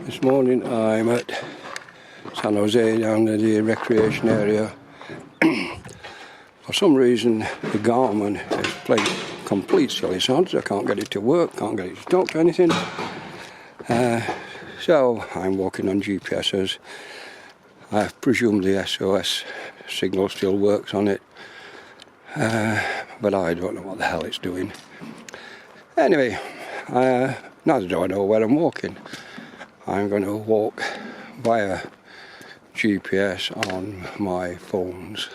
This morning I'm at San Jose down at the recreation area. For some reason the Garmin is playing complete silly sods. I can't get it to work, can't get it to talk to anything. So I'm walking on GPSs. I presume the SOS signal still works on it, but I don't know what the hell it's doing. Anyway, neither do I know where I'm walking. I'm going to walk via GPS on my phones.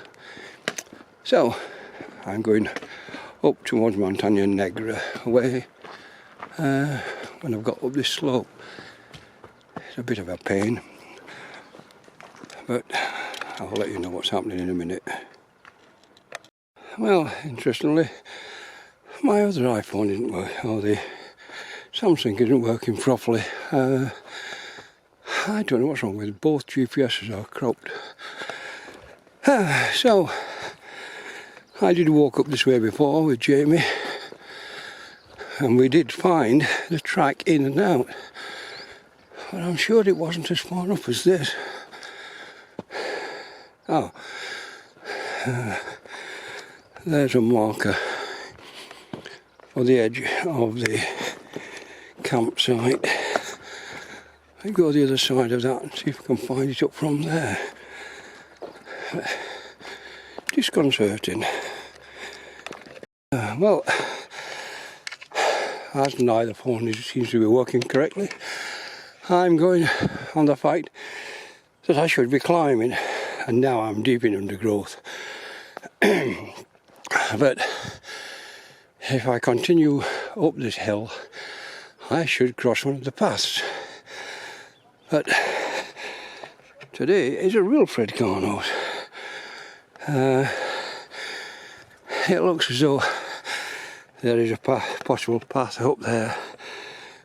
So I'm going up towards Montaña Negra way. When I've got up this slope, it's a bit of a pain, but I'll let you know what's happening in a minute. Well, interestingly, my other iPhone didn't work, or the Samsung isn't working properly. I don't know what's wrong with it. Both GPSs are cropped. So I did walk up this way before with Jamie, and we did find the track in and out, but I'm sure it wasn't as far up as this. Oh, there's a marker for the edge of the campsite. I go the other side of that and see if I can find it up from there. Disconcerting. Well, as neither phone seems to be working correctly, I'm going on the fight that I should be climbing, and now I'm deep in undergrowth. But if I continue up this hill, I should cross one of the paths. But today is a real Fred Carnot. It looks as though there is a possible path up there.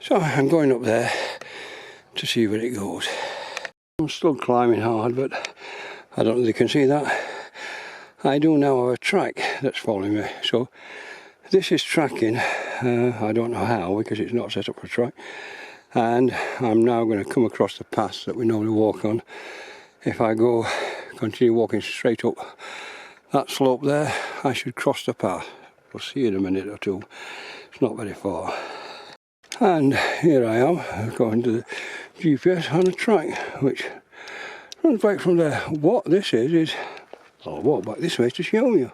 So I'm going up there to see where it goes. I'm still climbing hard, but I don't know if you can see that. I do now have a track that's following me. So this is tracking. I don't know how, because it's not set up for track. And I'm now going to come across the paths that we normally walk on. If I continue walking straight up that slope there, I should cross the path. We'll see in a minute or two. It's not very far. And here I am, according to the GPS, on a track which runs back from there. What this is I'll walk back this way to show you.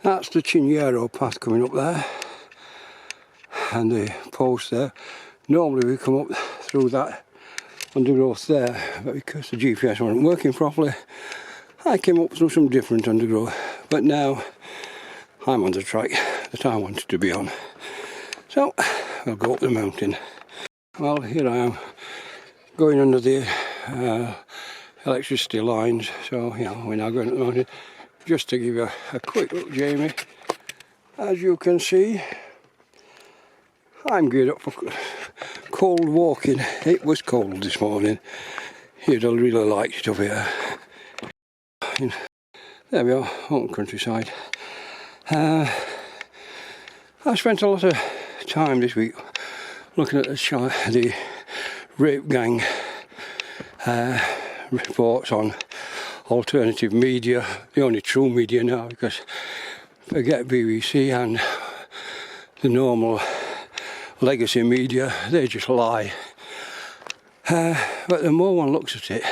That's the Chiñero path coming up there, and the post there. Normally we come up through that undergrowth there, but because the GPS wasn't working properly, I came up through some different undergrowth. But now I'm on the track that I wanted to be on. So I'll go up the mountain. Well, here I am going under the electricity lines, so we're now going up the mountain. Just to give you a quick look, Jamie, as you can see, I'm geared up for cold walking. It was cold this morning. You'd have really liked it up here. There we are, on countryside. I spent a lot of time this week looking at the rape gang reports on alternative media, the only true media now, because forget BBC and the normal legacy media, they just lie. But the more one looks at it,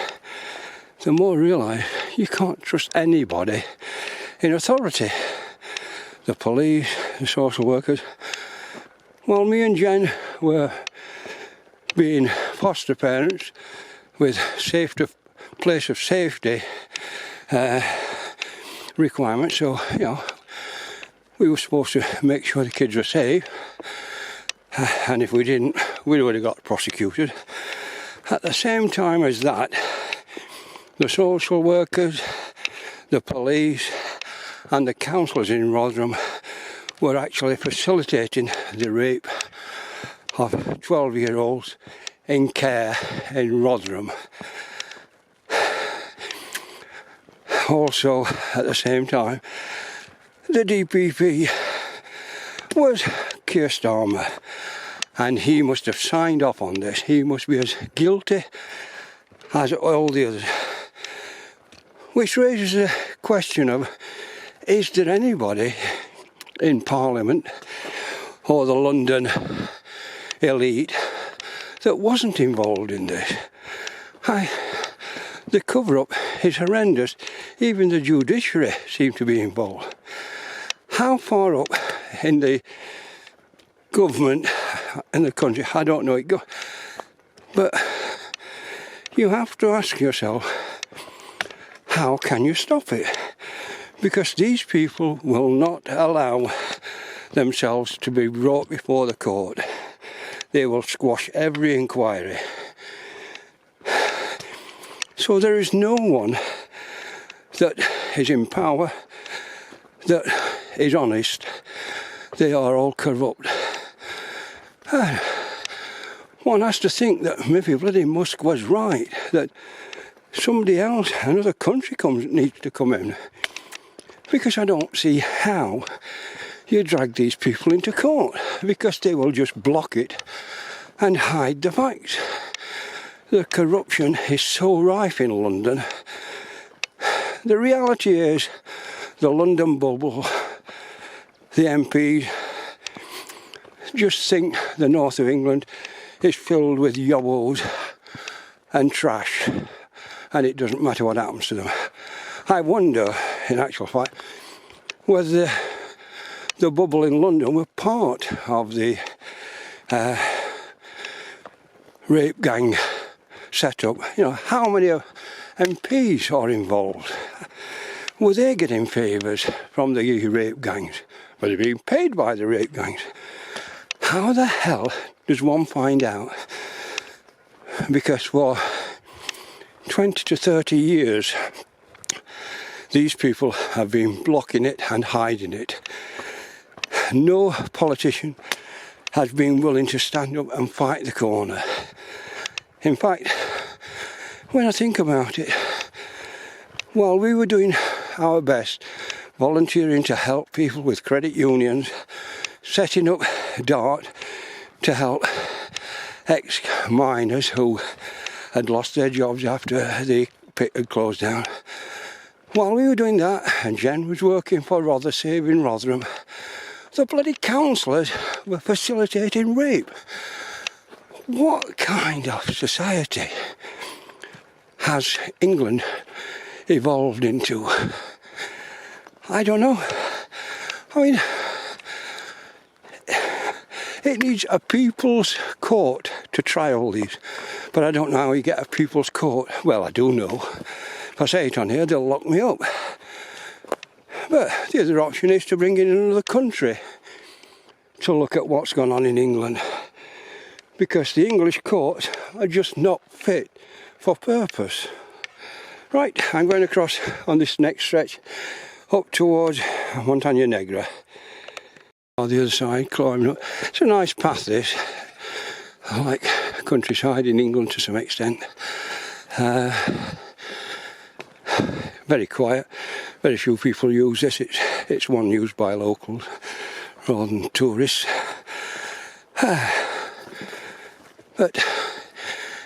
the more I realise you can't trust anybody in authority. The police, the social workers. Well, me and Jen were being foster parents with place of safety requirements, so we were supposed to make sure the kids were safe, and if we didn't, we would have got prosecuted. At the same time as that, the social workers, the police and the counsellors in Rotherham were actually facilitating the rape of 12-year-olds in care in Rotherham. Also, at the same time, the DPP was Keir Starmer, and he must have signed off on this. He must be as guilty as all the others. Which raises the question of, is there anybody in Parliament or the London elite that wasn't involved in this? The cover-up is horrendous. Even the judiciary seemed to be involved. How far up in the government in the country, I don't know it goes. But you have to ask yourself, how can you stop it? Because these people will not allow themselves to be brought before the court. They will squash every inquiry. So there is no one that is in power that is honest. They are all corrupt. One has to think that maybe bloody Musk was right, that somebody else, another country needs to come in. Because I don't see how you drag these people into court, because they will just block it and hide the facts. The corruption is so rife in London. The reality is, the London bubble, the MPs just think the north of England is filled with yobbos and trash, and it doesn't matter what happens to them. I wonder, in actual fact, whether the bubble in London were part of the rape gang setup. You know, how many MPs are involved? Were they getting favours from the rape gangs? Were they being paid by the rape gangs? How the hell does one find out? Because for 20 to 30 years, these people have been blocking it and hiding it. No politician has been willing to stand up and fight the corner. In fact, when I think about it, while we were doing our best, volunteering to help people with credit unions, setting up DART to help ex-miners who had lost their jobs after the pit had closed down. While we were doing that, and Jen was working for Rothersafe in Rotherham, the bloody councillors were facilitating rape. What kind of society has England evolved into? I don't know. I mean, it needs a people's court to try all these. But I don't know how you get a people's court. Well, I do know. If I say it on here, they'll lock me up. But the other option is to bring in another country to look at what's gone on in England. Because the English courts are just not fit for purpose. Right, I'm going across on this next stretch up towards Montagna Negra. On the other side, climbing up. It's a nice path, this. I like countryside in England to some extent. Very quiet. Very few people use this. It's one used by locals rather than tourists. But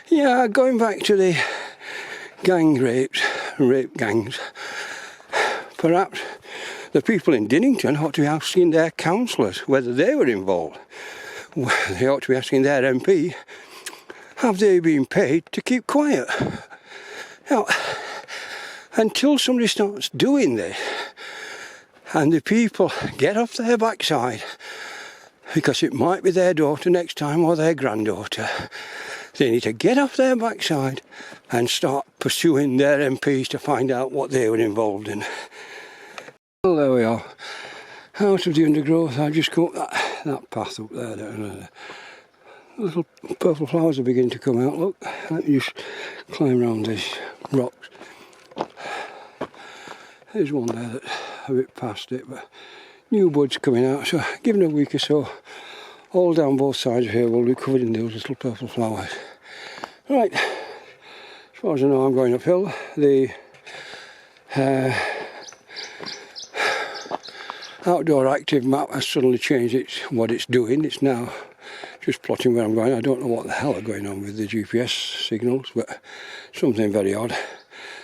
yeah, going back to the gang rapes, rape gangs, perhaps the people in Dinnington ought to be asking their councillors whether they were involved. They ought to be asking their MP, have they been paid to keep quiet? Now, until somebody starts doing this, and the people get off their backside, because it might be their daughter next time or their granddaughter, they need to get off their backside and start pursuing their MPs to find out what they were involved in. Well, there we are, out of the undergrowth. I just got that path up there. The little purple flowers are beginning to come out. Look, let me just climb around these rocks. There's one there that's a bit past it, but new buds coming out. So given a week or so, all down both sides of here will be covered in those little purple flowers. Right, as far as I know, I'm going uphill. outdoor active map has suddenly changed what it's doing. It's now just plotting where I'm going. I don't know what the hell are going on with the GPS signals, but something very odd.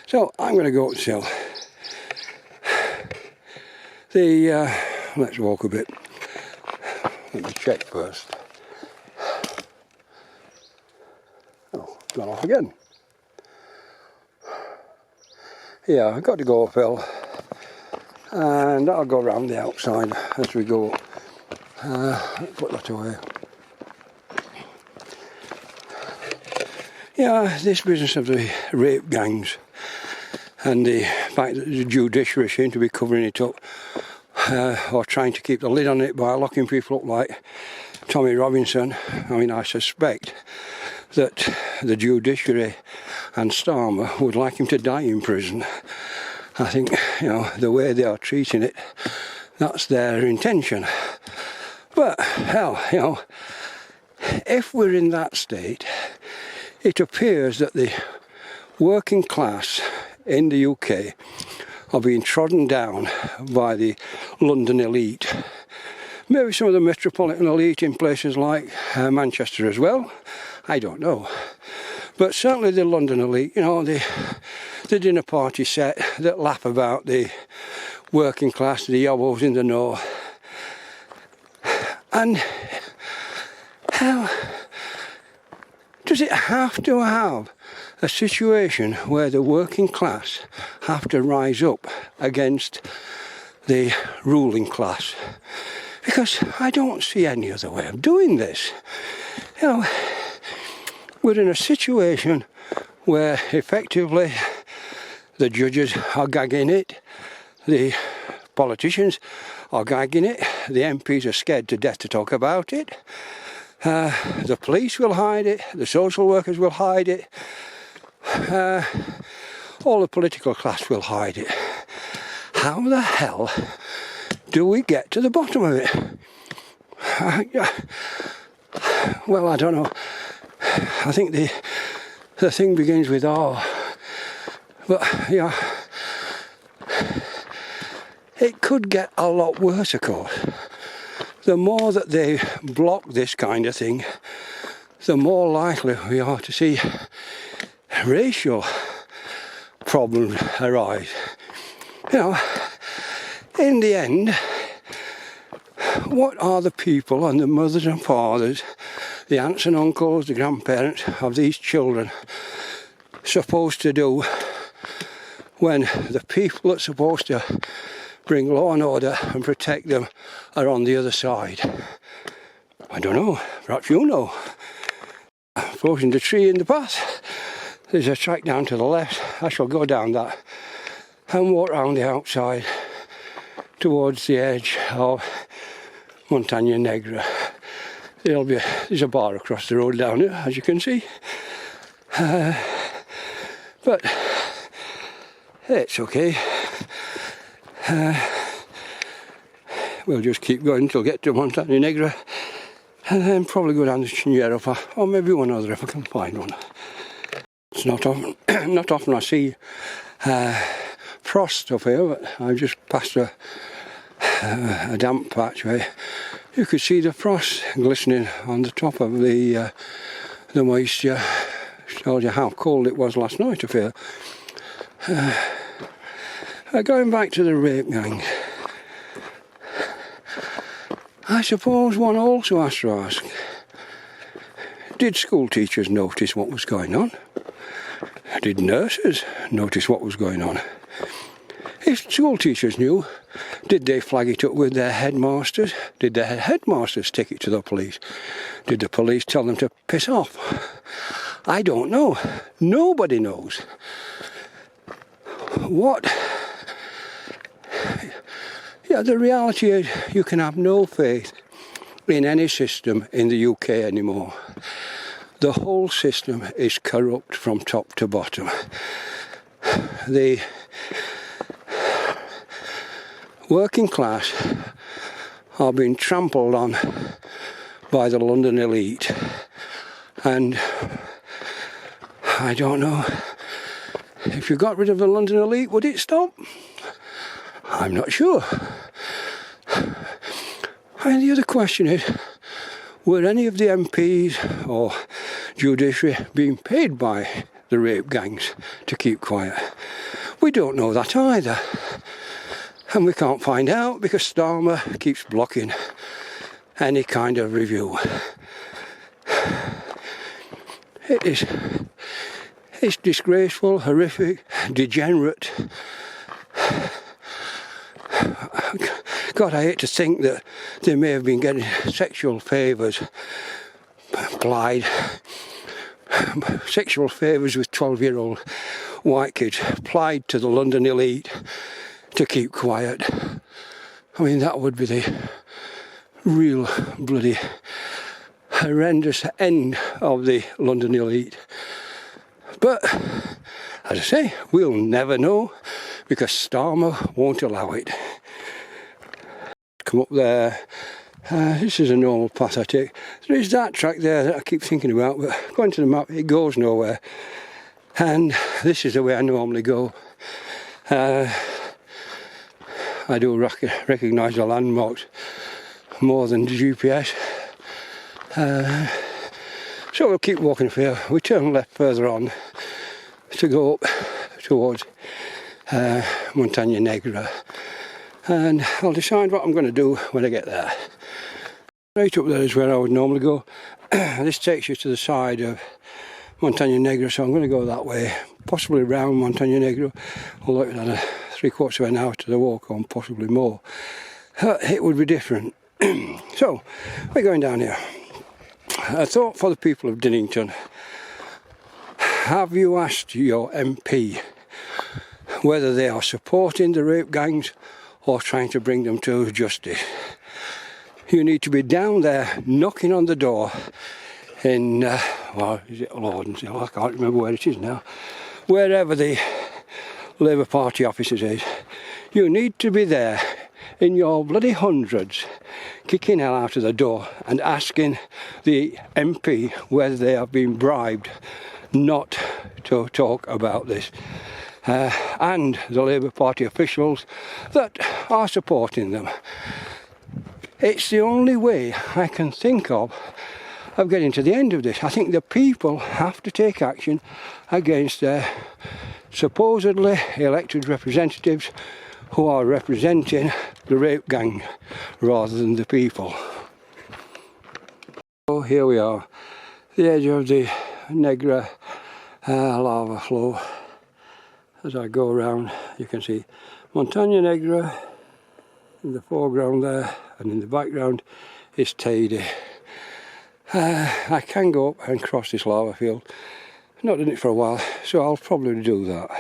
So I'm going to go up the hill. Let's walk a bit. Let me check first. Oh, gone off again. Yeah, I've got to go uphill, and I'll go around the outside as we go. Put that away. Yeah, this business of the rape gangs and the fact that the judiciary seem to be covering it up, or trying to keep the lid on it by locking people up like Tommy Robinson. I mean, I suspect that the judiciary and Starmer would like him to die in prison. I think, the way they are treating it, that's their intention. But, hell, if we're in that state, it appears that the working class in the UK are being trodden down by the London elite. Maybe some of the metropolitan elite in places like Manchester as well. I don't know. But certainly the London elite, the dinner party set that laugh about the working class, the yobos in the north. And how does it have to have a situation where the working class have to rise up against the ruling class? Because I don't see any other way of doing this. We're in a situation where effectively the judges are gagging it, the politicians are gagging it, the MPs are scared to death to talk about it, the police will hide it, the social workers will hide it, all the political class will hide it. How the hell do we get to the bottom of it? Well, I don't know. I think the thing begins with R. But, it could get a lot worse, of course. The more that they block this kind of thing, the more likely we are to see racial problems arise. In the end, what are the people and the mothers and fathers, the aunts and uncles, the grandparents of these children supposed to do when the people that's supposed to bring law and order and protect them are on the other side? I don't know, perhaps you know. Floating the tree in the path, there's a track down to the left. I shall go down that and walk round the outside towards the edge of Montagna Negra. There's a bar across the road down here, as you can see. But it's okay. We'll just keep going until we get to Montagna Negra, and then probably go down the Ciniero path, or maybe one other if I can find one. It's not often I see frost up here, but I've just passed a damp patch where you could see the frost glistening on the top of the moisture. Told you how cold it was last night, I feel. Going back to the rape gang, I suppose one also has to ask, did school teachers notice what was going on? Did nurses notice what was going on? If school teachers knew, did they flag it up with their headmasters? Did their headmasters take it to the police? Did the police tell them to piss off? I don't know. Nobody knows. The reality is you can have no faith in any system in the UK anymore. The whole system is corrupt from top to bottom. The working class are being trampled on by the London elite, and I don't know, if you got rid of the London elite, would it stop? I'm not sure. And the other question is, were any of the MPs or judiciary being paid by the rape gangs to keep quiet? We don't know that either. And we can't find out because Starmer keeps blocking any kind of review. It's disgraceful, horrific, degenerate. God, I hate to think that they may have been getting sexual favours, plied, sexual favours with 12-year-old white kids, plied to the London elite to keep quiet. I mean, that would be the real bloody horrendous end of the London elite. But, as I say, we'll never know because Starmer won't allow it. Come up there. This is a normal path I take. There is that track there that I keep thinking about, but according to the map it goes nowhere. And this is the way I normally go. I do recognise the landmarks more than the GPS. So we'll keep walking here. We turn left further on to go up towards Montagna Negra. And I'll decide what I'm going to do when I get there. Right up there is where I would normally go. This takes you to the side of Montagna Negra, so I'm going to go that way, possibly round Montagna Negra, although it had a 3/4 of an hour to the walk on, possibly more. It would be different. So, we're going down here. I thought for the people of Dinnington, have you asked your MP whether they are supporting the rape gangs or trying to bring them to justice? You need to be down there knocking on the door in, well, is it Lawdenshill? I can't remember where it is now. Wherever the Labour Party offices is. You need to be there in your bloody hundreds, kicking hell out of the door and asking the MP whether they have been bribed not to talk about this. And the Labour Party officials that are supporting them. It's the only way I can think of getting to the end of this. I think the people have to take action against their supposedly elected representatives who are representing the rape gang rather than the people. So here we are, the edge of the Negra lava flow. As I go around, you can see Montagna Negra in the foreground there, and in the background is Teide. I can go up and cross this lava field. I've not done it for a while, so I'll probably do that.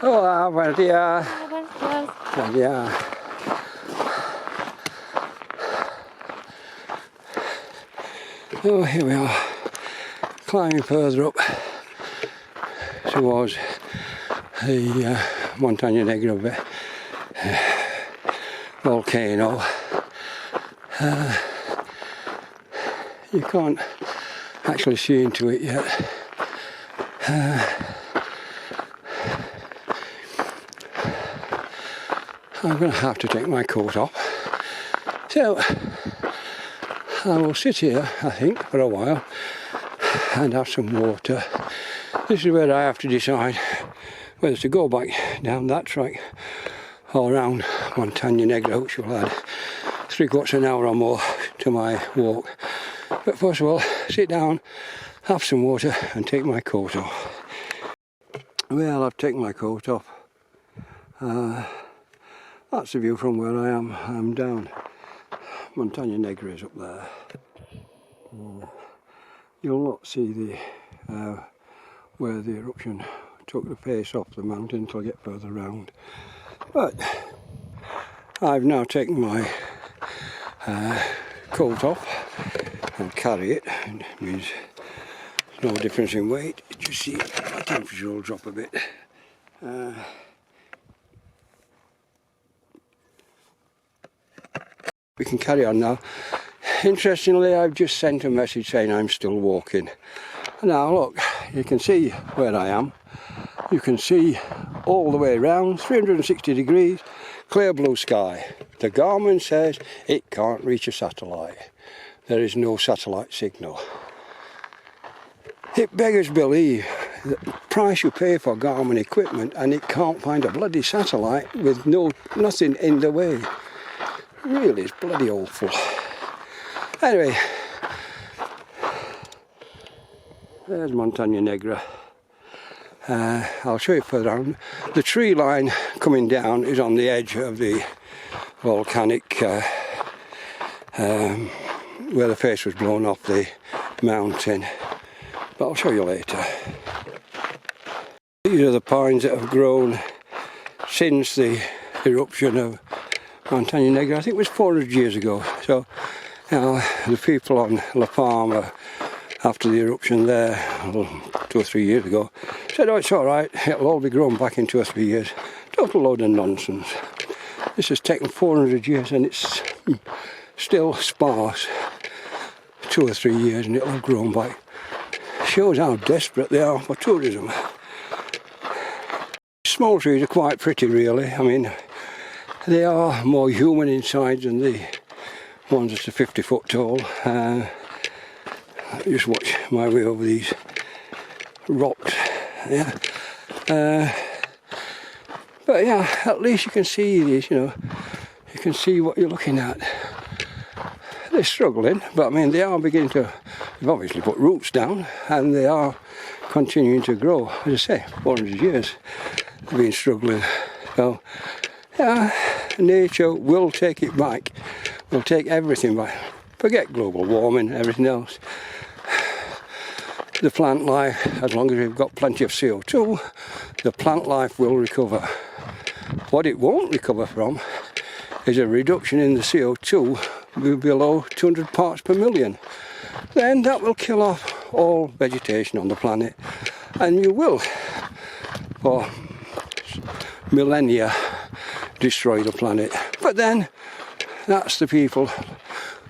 Hola, buenos días. Buenos días. Oh, here we are, climbing further up towards the Montagna Negra volcano. You can't actually see into it yet. I'm going to have to take my coat off. So I will sit here, I think, for a while and have some water. This is where I have to decide whether to go back down that track or around Montagna Negra, which will add 3/4 of an hour or more to my walk. But first of all, sit down, have some water and take my coat off. Well, I've taken my coat off. That's the view from where I am. I'm down. Montagna Negra is up there. You'll not see the where the eruption took the pace off the mountain until I get further round. But I've now taken my coat off and carry it, and it means no difference in weight. You see my temperature will drop a bit. We can carry on now. Interestingly, I've just sent a message saying I'm still walking. Now look, you can see where I am. You can see all the way around, 360 degrees, clear blue sky. The Garmin says it can't reach a satellite. There is no satellite signal. It beggars belief the price you pay for Garmin equipment and it can't find a bloody satellite with nothing in the way. Really, it's bloody awful. Anyway, there's Montagna Negra. I'll show you further on. The tree line coming down is on the edge of the volcanic, where the face was blown off the mountain. But I'll show you later. These are the pines that have grown since the eruption of Montagna Negra. I think it was 400 years ago. So, you know, the people on La Palma, after the eruption there, 2 or 3 years ago, said, oh, it's all right, it'll all be grown back in 2 or 3 years. Total load of nonsense. This has taken 400 years and it's still sparse. 2 or 3 years and it'll have grown back. Shows how desperate they are for tourism. Small trees are quite pretty, really. I mean, they are more human inside than the ones that are 50 foot tall. Just watch my way over these rocks. Yeah. But yeah, at least you can see these, you know. You can see what you're looking at. They're struggling, but I mean, they are beginning to, they've obviously put roots down and they are continuing to grow. As I say, 400 years they've been struggling. So, yeah, nature will take it back. Will take everything back. Forget global warming, everything else. The plant life, as long as we've got plenty of CO2, the plant life will recover. What it won't recover from is a reduction in the CO2 below 200 parts per million. Then that will kill off all vegetation on the planet, and you will, for millennia, destroy the planet. But then, that's the people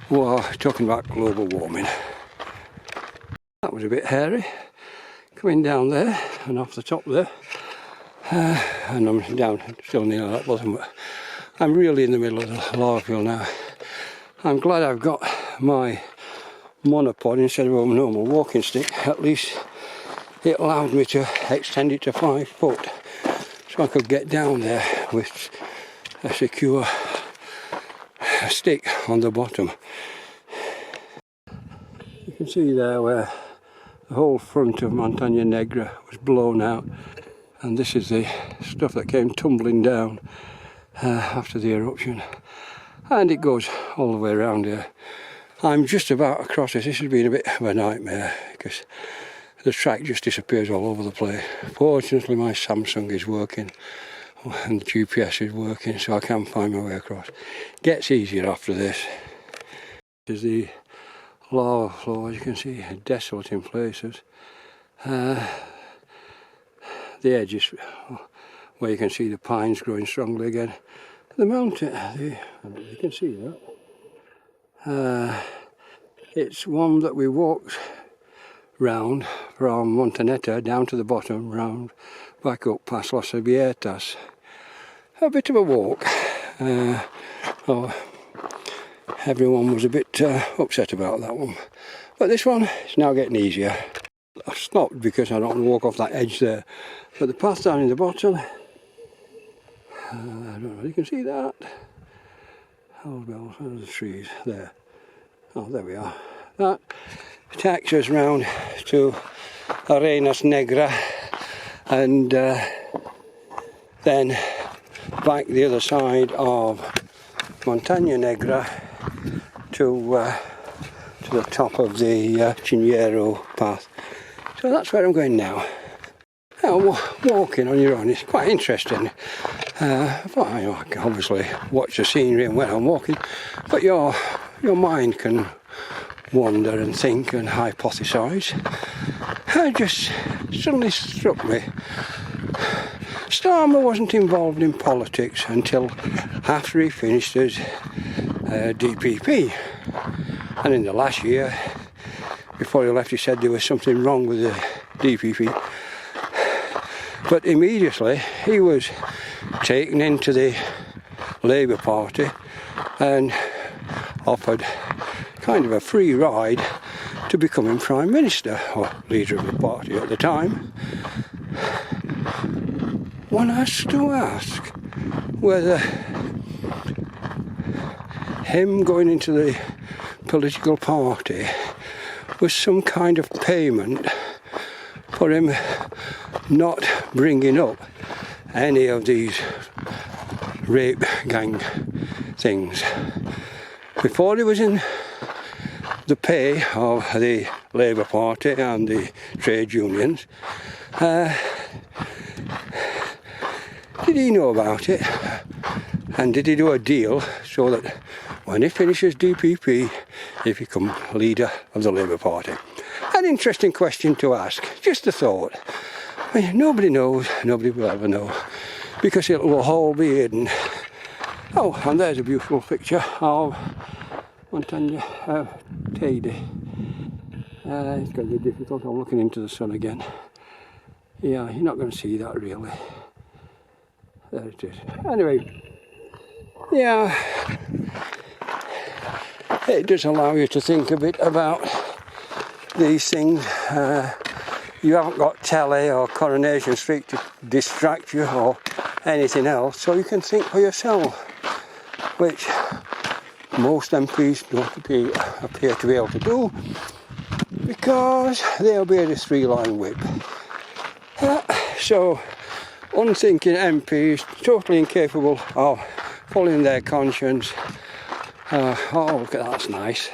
who are talking about global warming. That was a bit hairy, coming down there and off the top there, and I'm down still near that bottom, but I'm really in the middle of the lava field now. I'm glad I've got my monopod instead of a normal walking stick. At least it allowed me to extend it to 5 foot, so I could get down there with a secure stick on the bottom. You can see there where the whole front of Montagna Negra was blown out, and this is the stuff that came tumbling down after the eruption, and it goes all the way around here. I'm just about across this. This has been a bit of a nightmare because the track just disappears all over the place. Fortunately my Samsung is working and the GPS is working, so I can find my way across. Gets easier after this. This is the lava flow, as you can see, desolate in places. The edge is where you can see the pines growing strongly again. The mountain, you can see that. It's one that we walked round from Montanetta down to the bottom, round back up past Las Abiertas. A bit of a walk. Everyone was a bit upset about that one. But this one is now getting easier. I've stopped because I don't want to walk off that edge there. But the path down in the bottom, I don't know if you can see that. Oh well, there's the trees there. Oh, there we are. That takes us round to Arenas Negra and then back the other side of Montagna Negra to the top of the Chinero path. So that's where I'm going now. Walking on your own is quite interesting. I can obviously watch the scenery and when I'm walking, but your mind can wander and think and hypothesise. It just suddenly struck me. Starmer wasn't involved in politics until after he finished his DPP, and in the last year, before he left, he said there was something wrong with the DPP. But immediately he was taken into the Labour Party and offered kind of a free ride to becoming Prime Minister, or leader of the party at the time. One has to ask whether him going into the political party was some kind of payment for him not bringing up any of these rape gang things. Before he was in the pay of the Labour Party and the trade unions, did he know about it? And did he do a deal so that when he finishes DPP, he becomes leader of the Labour Party? An interesting question to ask, just a thought. I mean, nobody knows, nobody will ever know, because it will all be hidden. Oh, and there's a beautiful picture of jan15. It's going to be difficult. I'm looking into the sun again. Yeah, you're not going to see that really. There it is. Anyway, yeah, it does allow you to think a bit about these things. You haven't got telly or Coronation Street to distract you or anything else, so you can think for yourself, which most MPs don't appear to be able to do, because they obey the three-line whip. So unthinking MPs, totally incapable of following their conscience. Oh, look at that, that's nice.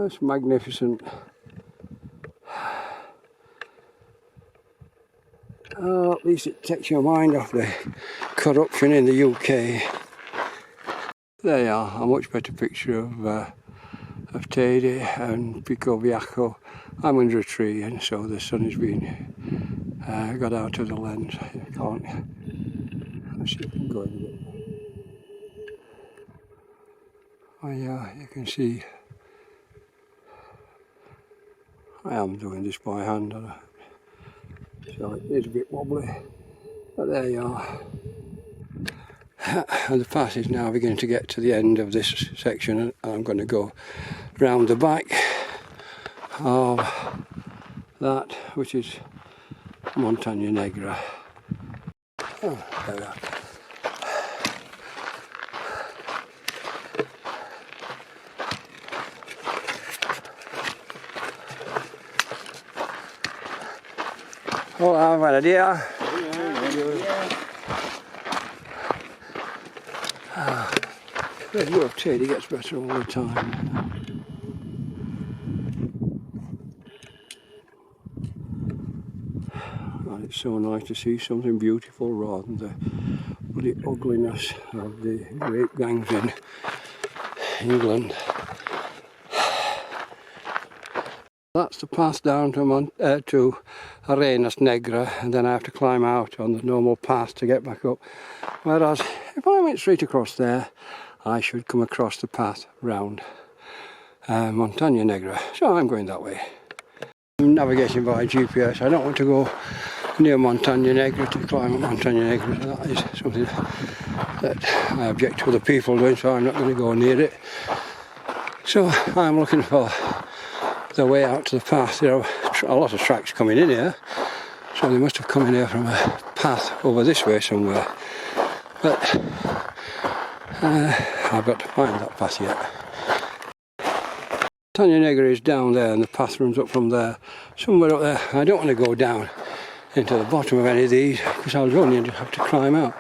It's magnificent. Oh, at least it takes your mind off the corruption in the UK. There you are, a much better picture of Teddy and Pico Bianco. I'm under a tree, and so the sun has been got out of the lens. You can't. Let's see if I can go in a bit. Oh yeah, you can see. I am doing this by hand, so it is a bit wobbly. But there you are. And the path is now beginning to get to the end of this section, and I'm going to go round the back of that, which is Montaña Negra. Oh, there we are. Hola, buenos días. The view of Teddy gets better all the time. And it's so nice to see something beautiful rather than the bloody ugliness of the rape gangs in England. That's the path down to Arenas Negra, and then I have to climb out on the normal path to get back up. Whereas if I went straight across there, I should come across the path round Montaña Negra. So I'm going that way. I'm navigating by GPS. I don't want to go near Montaña Negra to climb up Montaña Negra. That is something that I object to other people doing, so I'm not going to go near it. So I'm looking for the way out to the path. There are a lot of tracks coming in here, so they must have come in here from a path over this way somewhere. But I've got to find that path yet. Montaña Negra is down there and the path runs up from there, somewhere up there. I don't want to go down into the bottom of any of these because I'll run and have to climb out.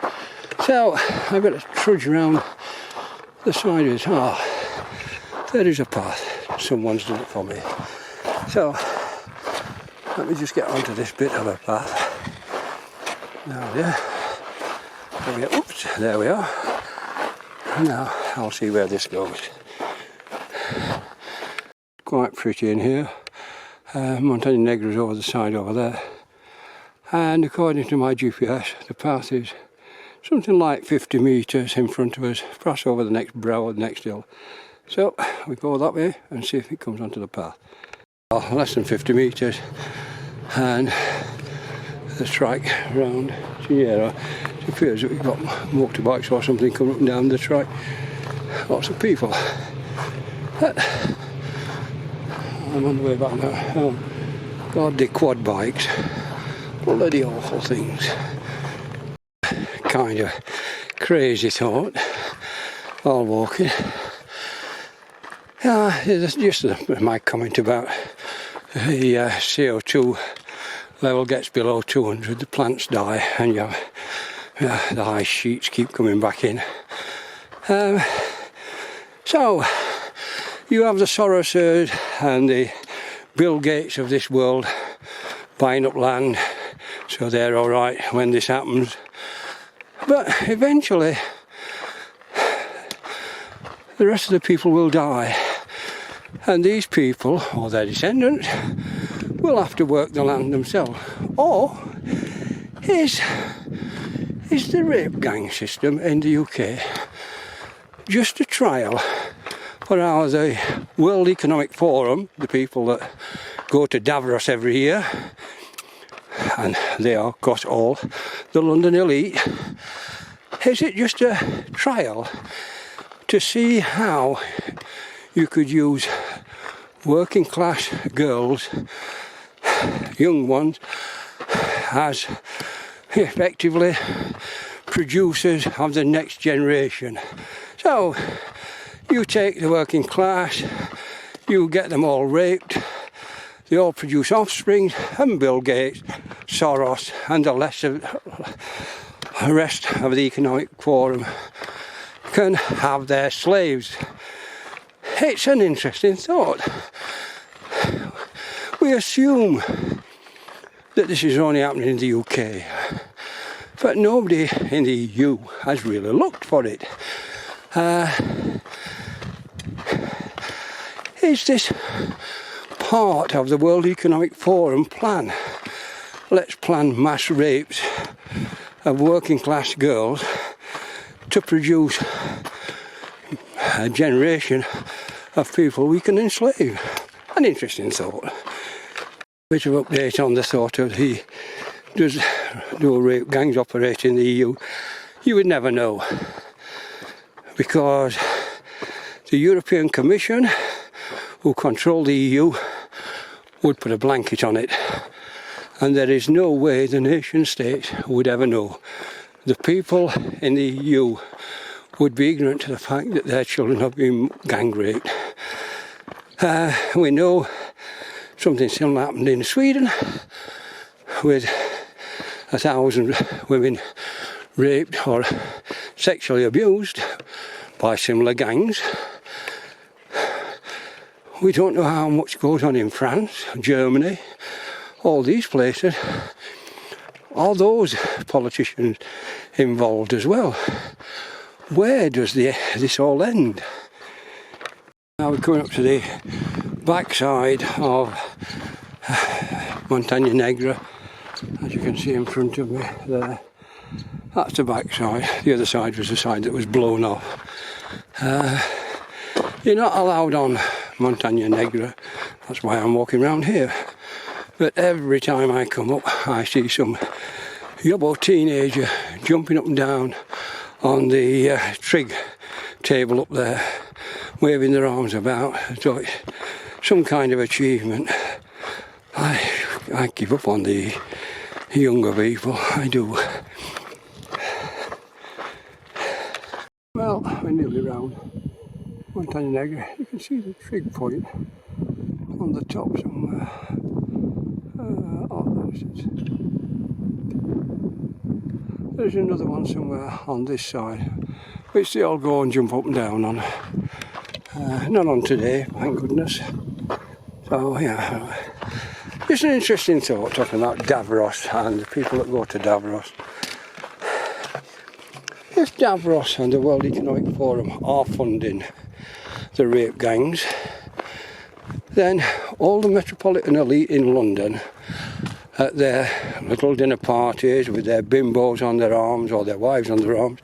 So I've got to trudge around the side of it. Oh, there is a path. Someone's done it for me. So let me just get onto this bit of a path. Now there. Oops, there we are. Now I'll see where this goes. Quite pretty in here. Montaña Negra is over the side over there. And according to my GPS, the path is something like 50 metres in front of us, cross over the next brow of the next hill. So we go that way and see if it comes onto the path. Oh, less than 50 metres, and the track round here. It appears that we've got motorbikes or something coming up and down the track. Lots of people. I'm on the way back now. Oh, God, the quad bikes. Bloody awful things. Kind of crazy thought. All walking. It's just my comment about the CO2 level gets below 200, the plants die, and the ice sheets keep coming back in. So you have the Sorosers and the Bill Gates of this world buying up land, so they're all right when this happens. But eventually, the rest of the people will die, and these people, or their descendants, will have to work the land themselves. Or is the rape gang system in the UK just a trial for how the World Economic Forum, the people that go to Davos every year, and they are, of course, all the London elite, is it just a trial to see how you could use working class girls, young ones, as effectively producers of the next generation? So you take the working class, you get them all raped, they all produce offspring, and Bill Gates, Soros, and the rest of the economic forum can have their slaves. It's an interesting thought. We assume that this is only happening in the UK, but nobody in the EU has really looked for it. Is this part of the World Economic Forum plan? Let's plan mass rapes of working class girls to produce a generation of people we can enslave. An interesting thought. Bit of update on the thought of does rape gangs operate in the EU? You would never know, because the European Commission, who control the EU, would put a blanket on it, and there is no way the nation states would ever know. The people in the EU would be ignorant to the fact that their children have been gang raped. We know something similar happened in Sweden, with 1,000 women raped or sexually abused by similar gangs. We don't know how much goes on in France, Germany, all these places. Are those politicians involved as well? Where does this all end? Now we're coming up to the backside of Montaña Negra, as you can see in front of me there. That's the backside. The other side was the side that was blown off. You're not allowed on Montaña Negra, that's why I'm walking around here. But every time I come up, I see some yobbo teenager jumping up and down on the trig table up there, waving their arms about. So it's some kind of achievement. I give up on the younger people, I do. Well, we're nearly round Montaña Negra. You can see the trig point on the top somewhere. There's another one somewhere on this side, which they all go and jump up and down on. Not on today, thank goodness. So yeah, just an interesting thought talking about Davos and the people that go to Davos. If Davos and the World Economic Forum are funding the rape gangs, then all the metropolitan elite in London at their little dinner parties with their bimbos on their arms or their wives on their arms.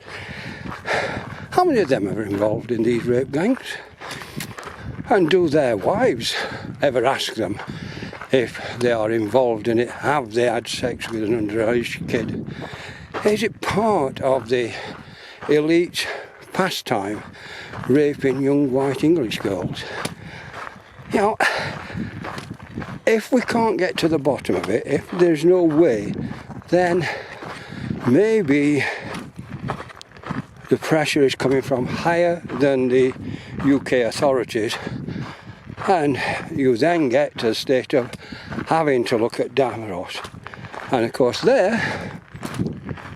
How many of them are involved in these rape gangs? And do their wives ever ask them if they are involved in it? Have they had sex with an underage kid? Is it part of the elite pastime, raping young white English girls? You know, if we can't get to the bottom of it, if there's no way, then maybe the pressure is coming from higher than the UK authorities, and you then get to the state of having to look at Davros. And of course there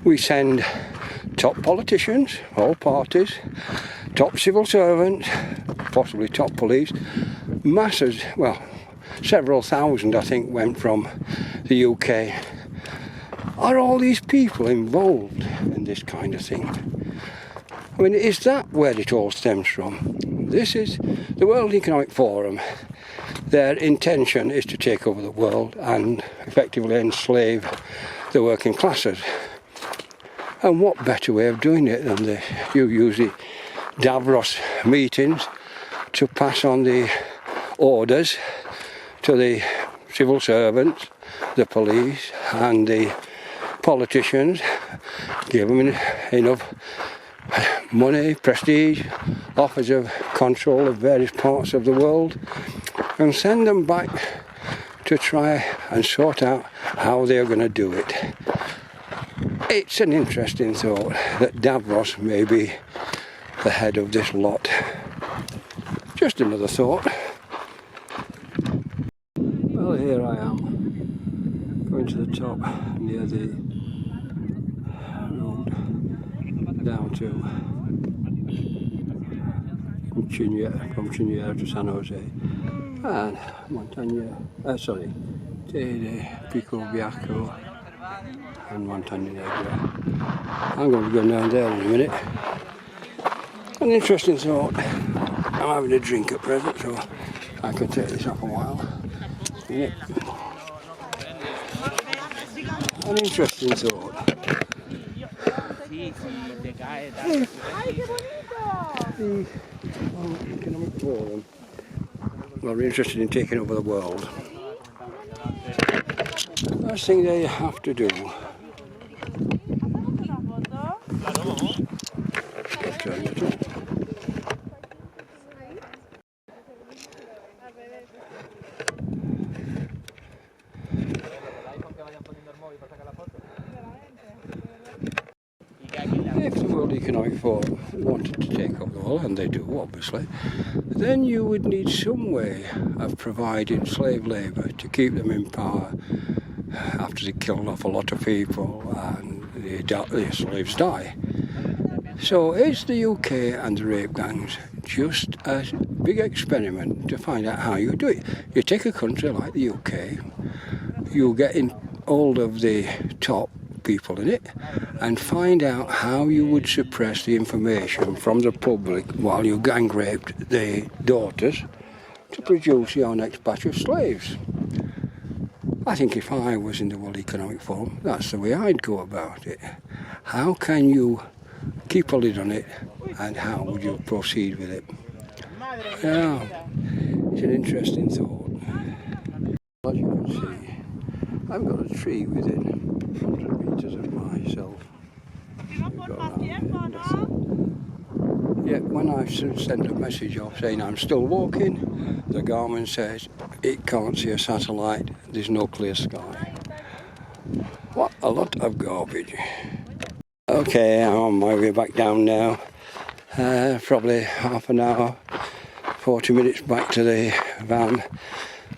we send top politicians, all parties, top civil servants, possibly top police, masses, well, several thousand I think went from the UK. Are all these people involved in this kind of thing? I mean, is that where it all stems from? This is the World Economic Forum. Their intention is to take over the world and effectively enslave the working classes. And what better way of doing it than this? You use the Davros meetings to pass on the orders to the civil servants, the police and the politicians, give them enough money, prestige, offers of control of various parts of the world, and send them back to try and sort out how they're going to do it. It's an interesting thought that Davros may be the head of this lot. Just another thought. Well, here I am, going to the top near the road down to from Chiniera to San Jose and Montaña, Tede, Pico Bianco and Montaña Negra. I'm going to be going down there in a minute. An interesting thought. I'm having a drink at present, so I can take this up a while. Yeah. An interesting thought. The Economic Forum are interested in taking over the world. First thing they have to do if the World Economic Forum wanted to take over the world, and they do obviously, then you would need some way of providing slave labour to keep them in power after they killed off a lot of people and the slaves die. So is the UK and the rape gangs just a big experiment to find out how you do it? You take a country like the UK, you get in hold of the top people in it and find out how you would suppress the information from the public while you gang raped the daughters to produce your next batch of slaves. I think if I was in the World Economic Forum, that's the way I'd go about it. How can you keep a lid on it, and how would you proceed with it? Yeah, it's an interesting thought. As you can see, I've got a tree within 100 metres of myself. Yet when I send a message off saying I'm still walking, the Garmin says it can't see a satellite, there's no clear sky. What a lot of garbage. Okay, I'm on my way back down now. Probably half an hour, 40 minutes back to the van,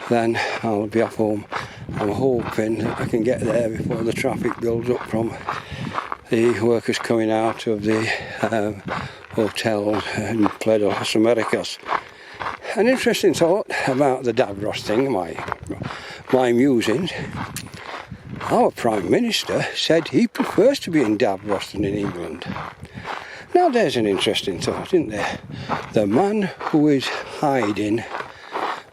then I'll be off home. I'm hoping that I can get there before the traffic builds up from the workers coming out of the hotel in Playa de las Americas. An interesting thought about the Davros thing, my musings. Our Prime Minister said he prefers to be in Davros than in England. Now there's an interesting thought, isn't there? The man who is hiding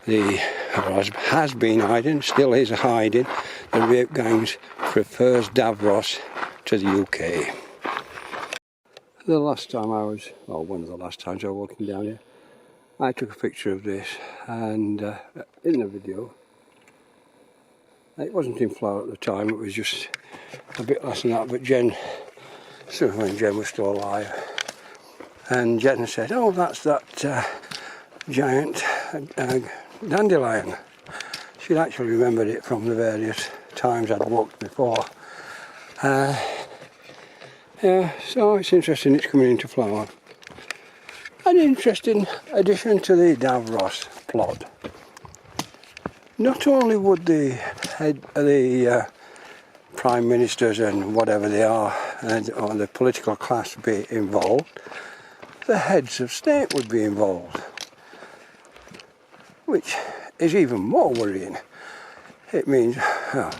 the or has been hiding, still is hiding, the rape gangs prefers Davros to the UK. The last time I was, well, one of the last times I was walking down here, I took a picture of this, and in the video, it wasn't in flower at the time, it was just a bit less than that, but Jen, so when Jen was still alive, and Jen said, oh, that's that giant dandelion. She'd actually remembered it from the various times I'd walked before. Yeah, so it's interesting it's coming into flower. An interesting addition to the Davros plot. Not only would the prime ministers and whatever they are, or the political class be involved, the heads of state would be involved, which is even more worrying. It means, well,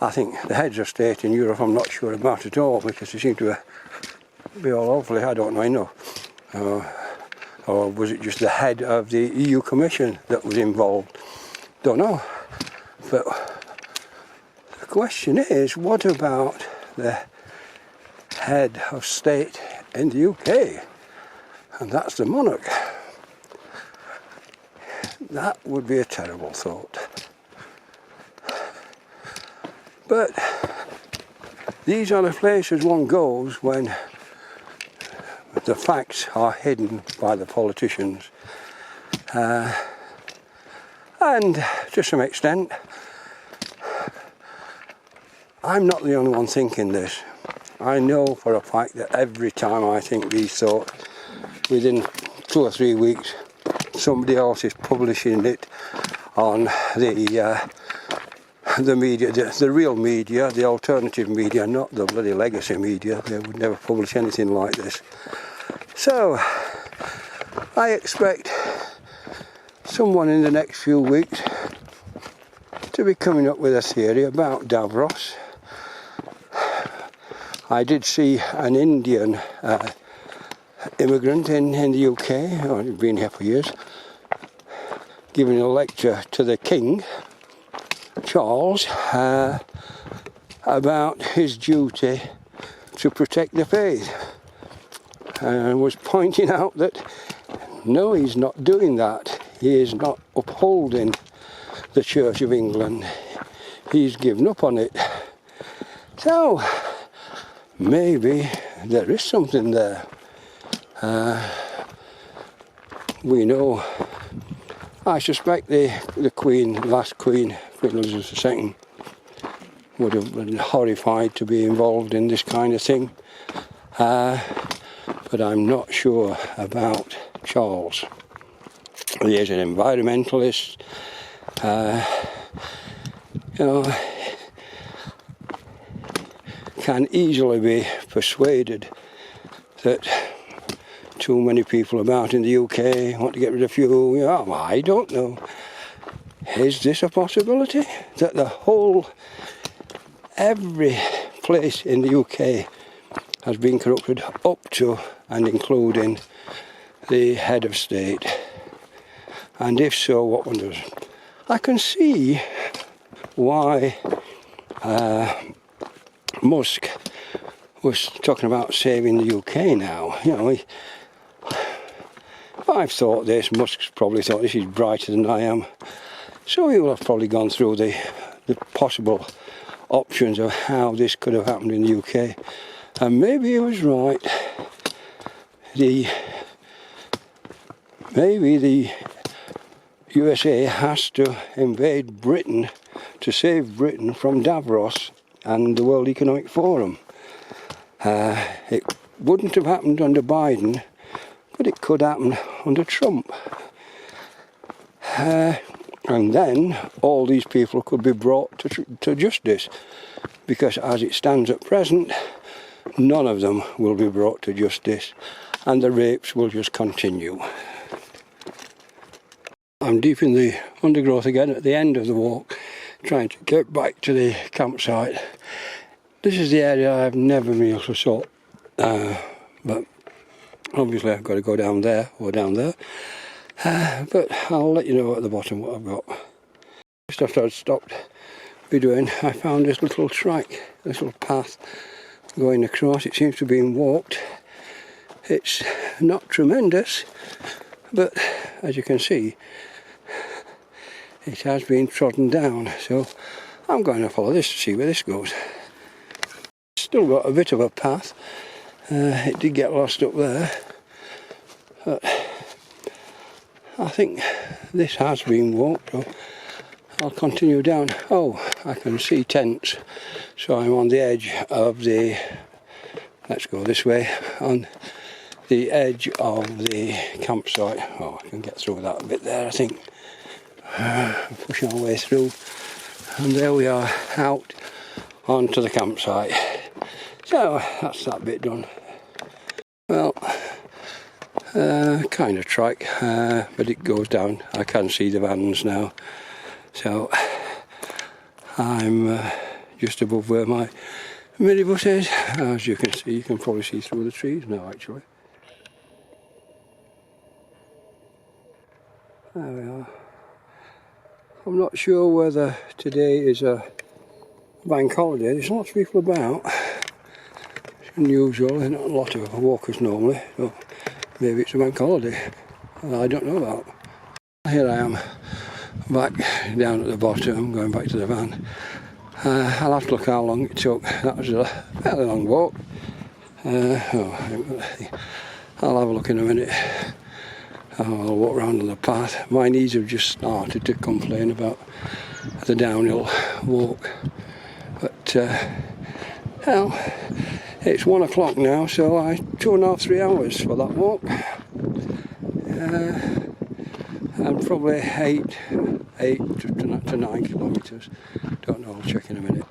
I think the heads of state in Europe I'm not sure about at all, because they seem to be all over, I don't know enough. Or was it just the head of the EU Commission that was involved? Don't know. But the question is, what about the head of state in the UK? And that's the monarch. That would be a terrible thought. But these are the places one goes when the facts are hidden by the politicians. And to some extent, I'm not the only one thinking this. I know for a fact that every time I think these thoughts, within 2 or 3 weeks, somebody else is publishing it on the media, the real media, the alternative media, not the bloody legacy media. They would never publish anything like this. So, I expect someone in the next few weeks to be coming up with a theory about Davros. I did see an Indian immigrant in the UK, or he'd been here for years, giving a lecture to the King, Charles, about his duty to protect the faith, and was pointing out that no, he's not doing that. He is not upholding the Church of England. He's given up on it. So maybe there is something there. We know, I suspect the Queen, last Queen, Queen Elizabeth II, would have been horrified to be involved in this kind of thing. But I'm not sure about Charles. He is an environmentalist. You know, can easily be persuaded that too many people about in the UK want to get rid of fuel. You know, I don't know. Is this a possibility? That every place in the UK has been corrupted up to and including the head of state? And if so, what one does? I can see why Musk was talking about saving the UK now. You know, I've thought this, Musk's probably thought this is brighter than I am. So he will have probably gone through the possible options of how this could have happened in the UK. And maybe he was right. Maybe the USA has to invade Britain to save Britain from Davros and the World Economic Forum. It wouldn't have happened under Biden, but it could happen under Trump. And then all these people could be brought to justice, because as it stands at present, none of them will be brought to justice, and the rapes will just continue. I'm deep in the undergrowth again at the end of the walk, trying to get back to the campsite. This is the area I've never been able to sort, but obviously I've got to go down there or down there. But I'll let you know at the bottom what I've got. Just after I'd stopped videoing, I found this little track, this little path going across. It seems to be being walked. It's not tremendous, but as you can see, it has been trodden down. So I'm going to follow this to see where this goes. Still got a bit of a path. It did get lost up there, but I think this has been walked. So I'll continue down. Oh, I can see tents, so I'm on the edge of the, let's go this way, on the edge of the campsite. Oh, I can get through that bit there, I think. Pushing our way through, and there we are, out onto the campsite. So that's that bit done. Well, kind of trike, but it goes down. I can see the vans now. So I'm just above where my minibus is. As you can see, you can probably see through the trees now actually. There we are. I'm not sure whether today is a bank holiday. There's lots of people about. It's unusual, there's not a lot of walkers normally. So maybe it's a bank holiday. I don't know about. Here I am, back down at the bottom, going back to the van. I'll have to look how long it took. That was a fairly long walk. I'll have a look in a minute. I'll walk round on the path. My knees have just started to complain about the downhill walk. But, well, it's 1 o'clock now, so 2.5, 3 hours for that walk. And probably 8 to 9 kilometres. Don't know, I'll check in a minute.